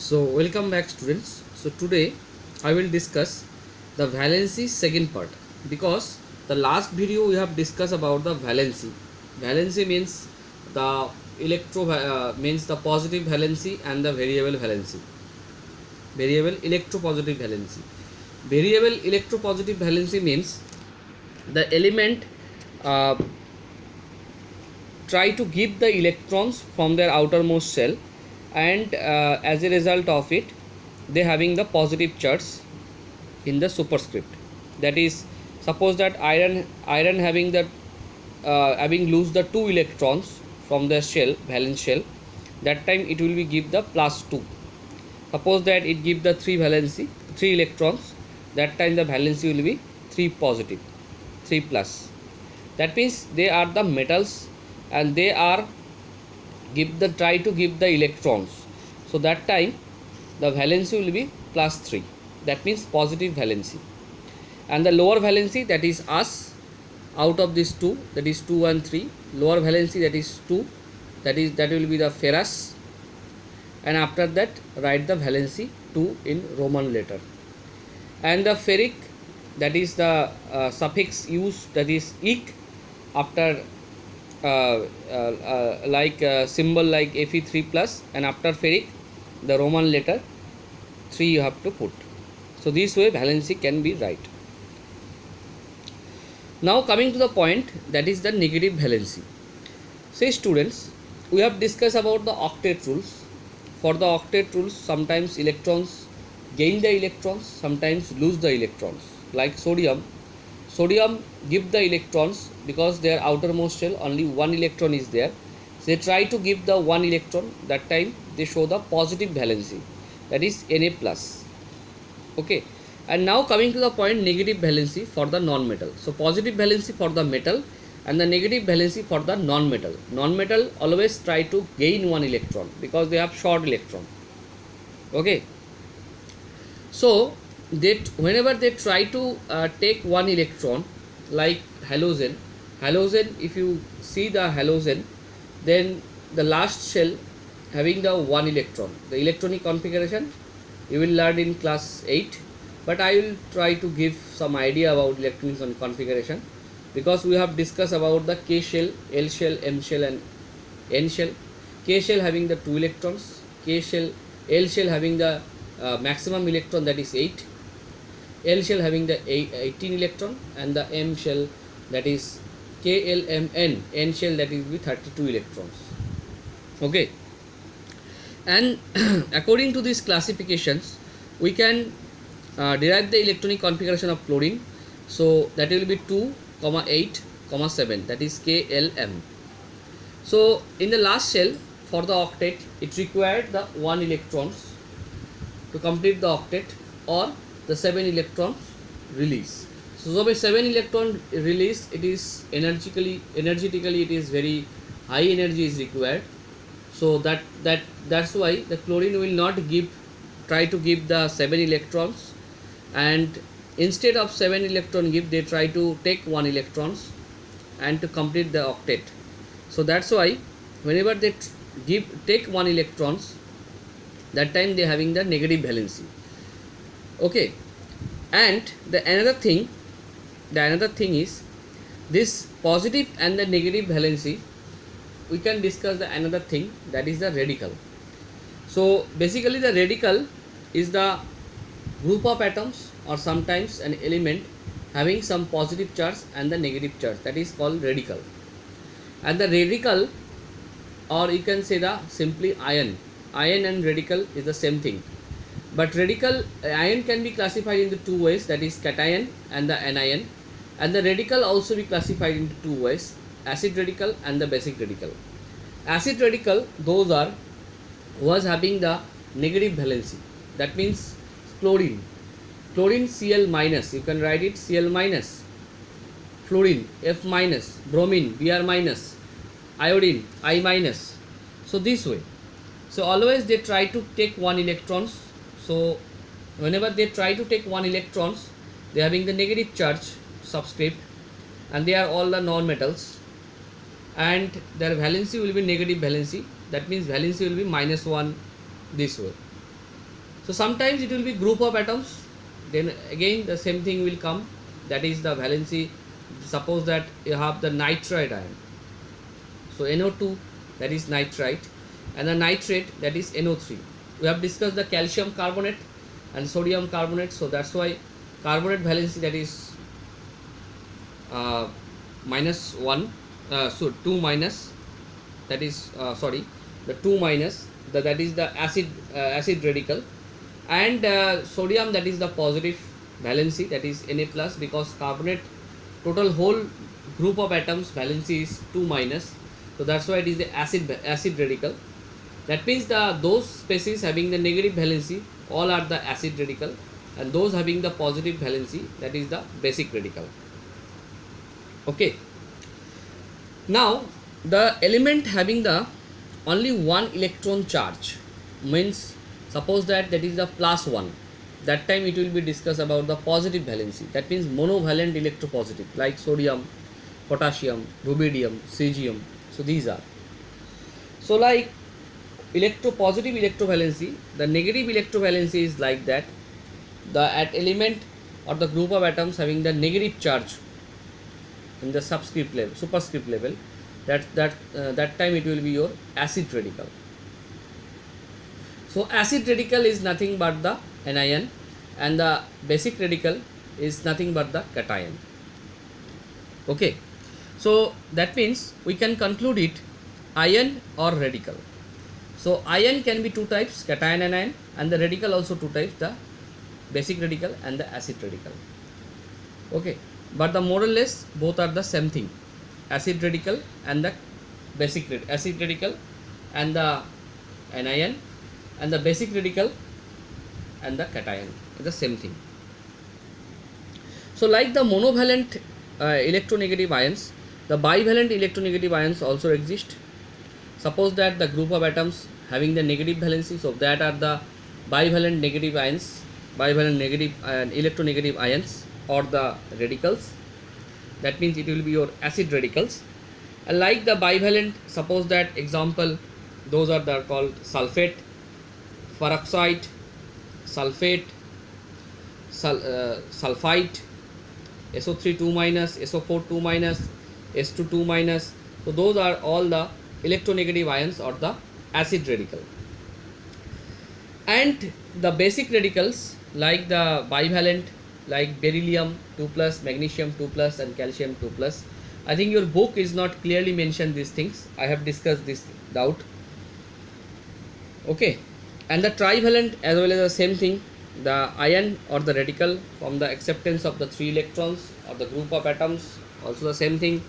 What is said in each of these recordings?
So welcome back students. So today I will discuss the valency second part, because the last video we have discussed about the valency. Valency means the means the positive valency and the variable valency. Variable electropositive valency. Variable electropositive valency means the element uh, try to give the electrons from their outermost shell, and as a result of it they having the positive charge in the superscript. That is, suppose that iron having the having lose the two electrons from the shell, valence shell, that time it will be give the plus 2. Suppose that it give the 3 valency 3 electrons, that time the valency will be 3 positive, 3 plus. That means they are the metals and they are try to give the electrons, so that time the valency will be plus 3. That means positive valency. And the lower valency, that is us, out of these two, that is 2 and 3, lower valency, that is 2, that will be the ferrous, and after that write the valency 2 in Roman letter. And the ferric, that is the suffix used, that is ic, after like symbol like Fe3 plus, and after ferric the Roman letter 3 you have to put. So this way valency can be right. Now coming to the point, that is the negative valency. Say students, we have discussed about the octet rules. For the octet rules, sometimes electrons gain the electrons, sometimes lose the electrons. Like sodium give the electrons because their outermost shell only one electron is there. So they try to give the one electron, that time they show the positive valency, that is Na plus. Okay, and now coming to the point, negative valency for the non-metal. So positive valency for the metal and the negative valency for the non-metal. Non-metal always try to gain one electron because they have short electron. Okay, so whenever they try to take one electron, like halogen, if you see the halogen, then the last shell having the one electron. The electronic configuration you will learn in class 8, but I will try to give some idea about electronic configuration, because we have discussed about the K shell, L shell, M shell and N shell. K shell having the 2 electrons, L shell having the maximum electron, that is 8, L shell having the 18 electron, and the M shell, that is KLMN, N shell, that is with 32 electrons. Okay, and according to these classifications we can derive the electronic configuration of chlorine. So that will be 2, 8, 7, that is KLM. So in the last shell for the octet, it required the 1 electrons to complete the octet, or the 7 electrons release. So by 7 electron release, it is energetically it is very high energy is required. So that's why the chlorine will not try to give the 7 electrons, and instead of 7 electron give, they try to take 1 electrons and to complete the octet. So that's why whenever they take 1 electrons, that time they having the negative valency. Okay, and the another thing is this positive and the negative valency. We can discuss the another thing, that is the radical. So basically the radical is the group of atoms or sometimes an element having some positive charge and the negative charge, that is called radical. And the radical, or you can say the simply ion and radical is the same thing, but radical ion can be classified into 2 ways, that is cation and the anion, and the radical also be classified into 2 ways, acid radical and the basic radical. Acid radical, those was having the negative valency, that means chlorine Cl minus, you can write it Cl minus, fluorine F minus, bromine Br minus, iodine I minus. So this way, so always they try to take 1 electrons. So whenever they try to take 1 electrons, they are having the negative charge subscript, and they are all the non-metals, and their valency will be negative valency, that means valency will be -1 this way. So sometimes it will be group of atoms, then again the same thing will come, that is the valency. Suppose that you have the nitride ion, so NO2, that is nitrite, and the nitrate, that is NO3. We have discussed the calcium carbonate and sodium carbonate, so that's why carbonate valency, that is -1, so 2 minus, that is the 2 minus, that is the acid radical, and sodium, that is the positive valency, that is Na plus, because carbonate total whole group of atoms valency is 2 minus, so that's why it is the acid radical. That means those species having the negative valency all are the acid radical, and those having the positive valency, that is the basic radical. Okay, now the element having the only one electron charge means, suppose that is the +1, that time it will be discussed about the positive valency, that means monovalent electropositive, like sodium, potassium, rubidium, cesium. So these are, so like positive electrovalency, the negative electrovalency is like that, at element or the group of atoms having the negative charge in the superscript level, that time it will be your acid radical. So acid radical is nothing but the anion, and the basic radical is nothing but the cation. Okay, so that means we can conclude it ion or radical. So ion can be two types, cation and anion, and the radical also two types, the basic radical and the acid radical. Okay, but the more or less both are the same thing, acid radical and the acid radical and the anion, and the basic radical and the cation is the same thing. So like the monovalent electronegative ions, the bivalent electronegative ions also exist. Suppose that the group of atoms having the negative valency, so that are the bivalent negative ions, bivalent negative electronegative ions, or the radicals, that means it will be your acid radicals. And like the bivalent, suppose that example, those are the called sulfate, peroxide, sulfate, sulfite, SO3 2 minus, SO4 2 minus, S2 2 minus. So those are all the electronegative ions or the acid radical. And the basic radicals, like the bivalent, like beryllium 2 plus, magnesium 2 plus, and calcium 2 plus. I think your book is not clearly mentioned these things. I have discussed this doubt. Okay, and the trivalent as well as the same thing, the ion or the radical from the acceptance of the 3 electrons or the group of atoms, also the same thing,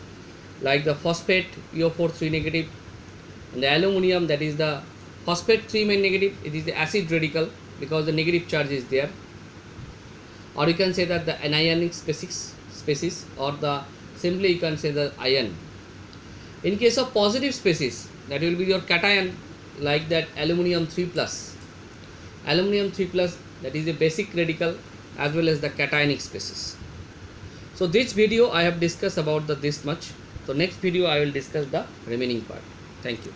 like the phosphate PO4 3 negative, and the aluminium, that is the phosphate 3 negative, it is the acid radical because the negative charge is there. Or you can say that the anionic species, or the simply you can say the ion. In case of positive species, that will be your cation, like that aluminium 3 plus. Aluminium 3 plus, that is a basic radical as well as the cationic species. So this video I have discussed about this much. So next video I will discuss the remaining part. Thank you.